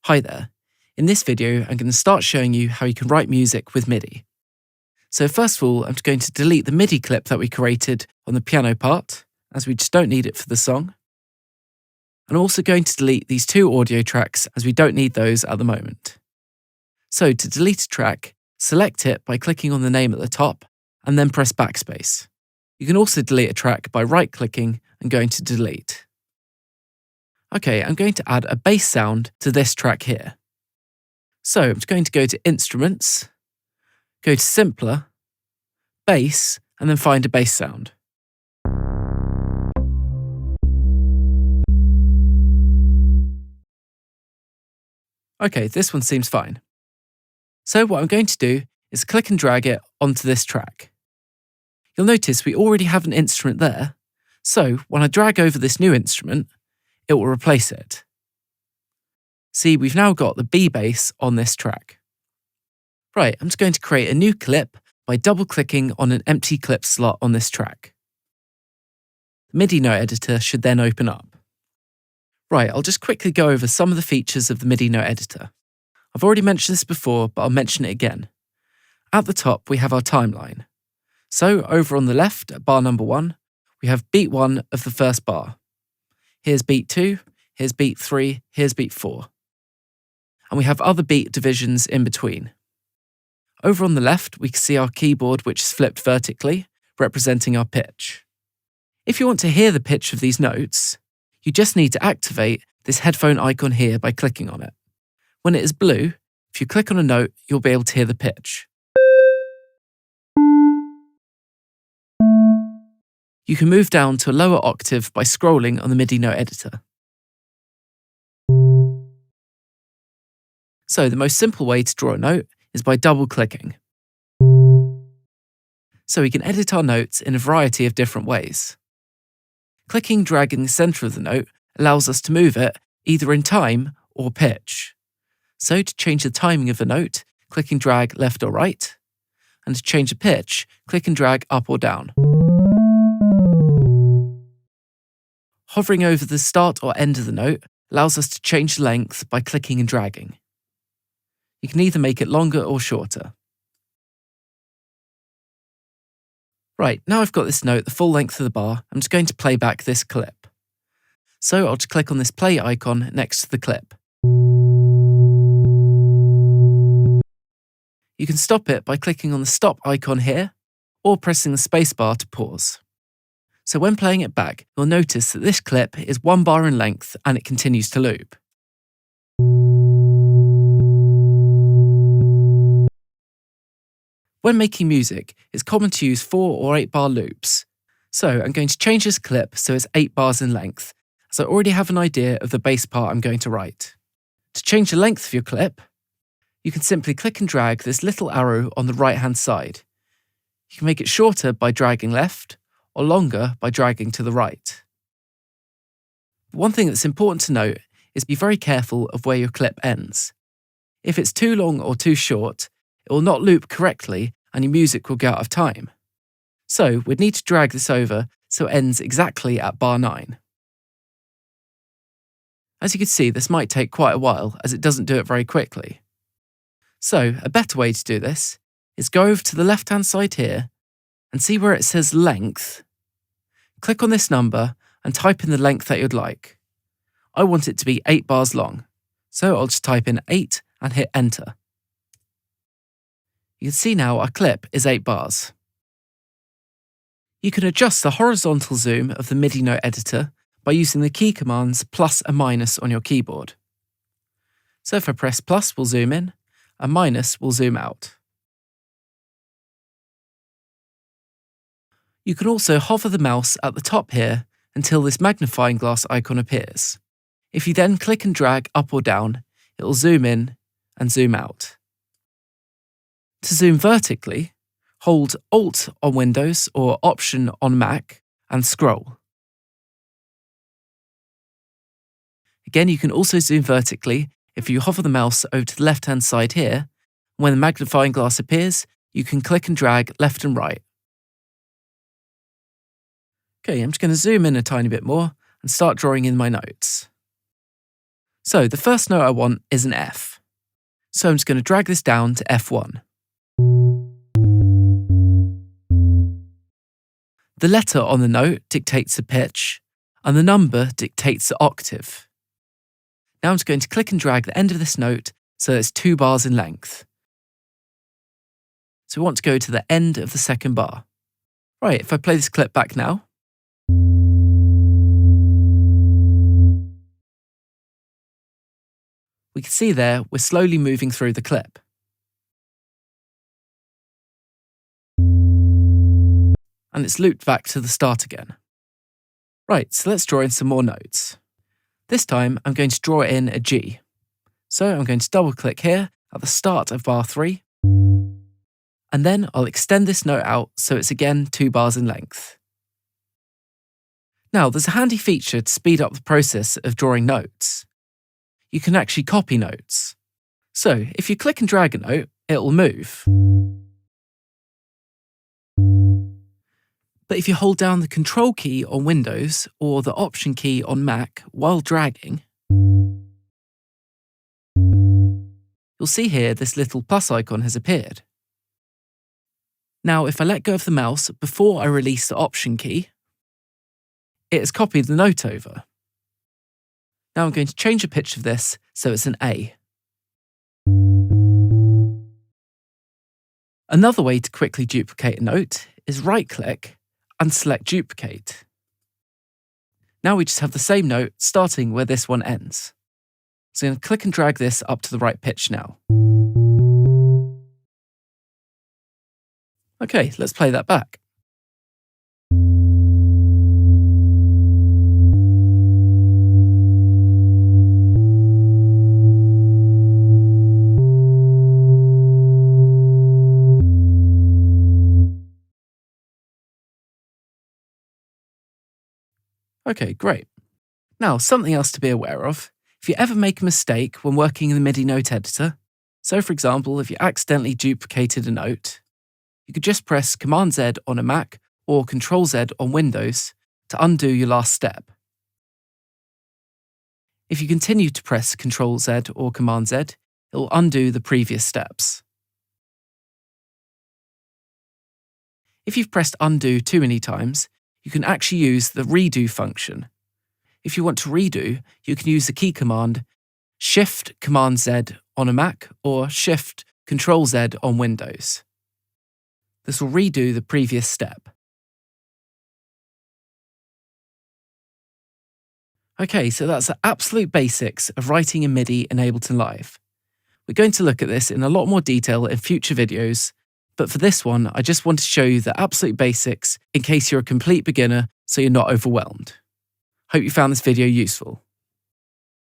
Hi there. In this video, I'm going to start showing you how you can write music with MIDI. So first of all, I'm going to delete the MIDI clip that we created on the piano part, as we just don't need it for the song. I'm also going to delete these two audio tracks, as we don't need those at the moment. So to delete a track, select it by clicking on the name at the top, and then press backspace. You can also delete a track by right-clicking and going to delete. Okay, I'm going to add a bass sound to this track here. So I'm just going to go to Instruments, go to Simpler, Bass, and then find a bass sound. Okay, this one seems fine. So what I'm going to do is click and drag it onto this track. You'll notice we already have an instrument there, so when I drag over this new instrument, it will replace it. See, we've now got the B bass on this track. Right, I'm just going to create a new clip by double-clicking on an empty clip slot on this track. The MIDI note editor should then open up. Right, I'll just quickly go over some of the features of the MIDI note editor. I've already mentioned this before, but I'll mention it again. At the top, we have our timeline. So over on the left, at bar number 1, we have beat 1 of the first bar. Here's beat 2, here's beat 3, here's beat 4. And we have other beat divisions in between. Over on the left, we can see our keyboard, which is flipped vertically, representing our pitch. If you want to hear the pitch of these notes, you just need to activate this headphone icon here by clicking on it. When it is blue, if you click on a note, you'll be able to hear the pitch. You can move down to a lower octave by scrolling on the MIDI note editor. So the most simple way to draw a note is by double-clicking. So we can edit our notes in a variety of different ways. Clicking and dragging the centre of the note allows us to move it either in time or pitch. So to change the timing of the note, click and drag left or right, and to change the pitch, click and drag up or down. Hovering over the start or end of the note allows us to change the length by clicking and dragging. You can either make it longer or shorter. Right, now I've got this note the full length of the bar, I'm just going to play back this clip. So I'll just click on this play icon next to the clip. You can stop it by clicking on the stop icon here, or pressing the spacebar to pause. So when playing it back, you'll notice that this clip is 1 bar in length and it continues to loop. When making music, it's common to use 4 or 8 bar loops. So I'm going to change this clip so it's 8 bars in length, as I already have an idea of the bass part I'm going to write. To change the length of your clip, you can simply click and drag this little arrow on the right-hand side. You can make it shorter by dragging left, or longer by dragging to the right. But one thing that's important to note is be very careful of where your clip ends. If it's too long or too short, it will not loop correctly and your music will go out of time. So we'd need to drag this over so it ends exactly at bar 9. As you can see, this might take quite a while as it doesn't do it very quickly. So a better way to do this is go over to the left-hand side here and see where it says length. Click on this number and type in the length that you'd like. I want it to be 8 bars long, so I'll just type in 8 and hit enter. You can see now our clip is 8 bars. You can adjust the horizontal zoom of the MIDI note editor by using the key commands plus and minus on your keyboard. So if I press plus, we'll zoom in, and minus will zoom out. You can also hover the mouse at the top here until this magnifying glass icon appears. If you then click and drag up or down, it will zoom in and zoom out. To zoom vertically, hold Alt on Windows or Option on Mac and scroll. Again, you can also zoom vertically if you hover the mouse over to the left-hand side here. When the magnifying glass appears, you can click and drag left and right. Okay, I'm just going to zoom in a tiny bit more and start drawing in my notes. So the first note I want is an F. So I'm just going to drag this down to F1. The letter on the note dictates the pitch, and the number dictates the octave. Now I'm just going to click and drag the end of this note so it's 2 bars in length. So we want to go to the end of the second bar. Right, if I play this clip back now. We can see there we're slowly moving through the clip. And it's looped back to the start again. Right, so let's draw in some more notes. This time I'm going to draw in a G. So I'm going to double click here at the start of bar 3. And then I'll extend this note out so it's again 2 bars in length. Now there's a handy feature to speed up the process of drawing notes. You can actually copy notes. So if you click and drag a note, it'll move. But if you hold down the Control key on Windows or the Option key on Mac while dragging, you'll see here this little plus icon has appeared. Now if I let go of the mouse before I release the Option key, it has copied the note over. Now I'm going to change the pitch of this so it's an A. Another way to quickly duplicate a note is right-click and select Duplicate. Now we just have the same note starting where this one ends. So I'm going to click and drag this up to the right pitch now. Okay, let's play that back. Okay, great. Now, something else to be aware of. If you ever make a mistake when working in the MIDI note editor, so for example, if you accidentally duplicated a note, you could just press Command-Z on a Mac or Control-Z on Windows to undo your last step. If you continue to press Control-Z or Command-Z, it will undo the previous steps. If you've pressed undo too many times, you can actually use the redo function. If you want to redo, you can use the key command Shift Command Z on a Mac or Shift Control Z on Windows. This will redo the previous step. Okay, so that's the absolute basics of writing in MIDI in Ableton Live. We're going to look at this in a lot more detail in future videos, but for this one, I just want to show you the absolute basics in case you're a complete beginner so you're not overwhelmed. Hope you found this video useful.